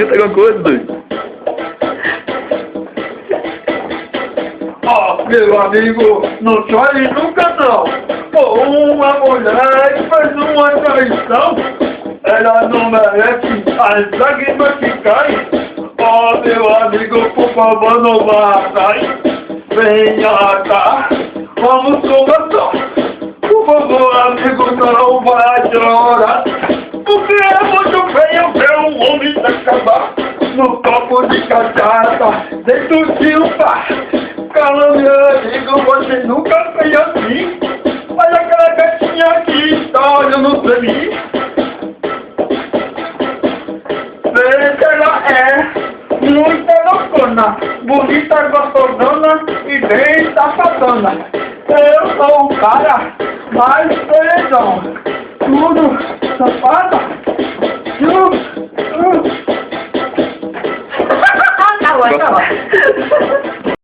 canta alguma coisa, doido. Ó, meu amigo, não chore nunca não. Pô, uma mulher que fez uma traição, ela não merece as lágrimas que caem. Ó, meu amigo, por favor, não vá atrás. Venha cá, vamos conversar. Por favor, amigo, não vá chorar. Porque é muito feio ver um homem se acabar no copo de cachaça dentro de um bar. Calma, meu amigo, você nunca fez assim. Olha aquela gatinha que está olhando pra mim. Vê que ela é muito loucona, bonita, gostosona e bem safadona. Eu sou o cara mais felizão. Tudo safada. Tá bom, tá bom.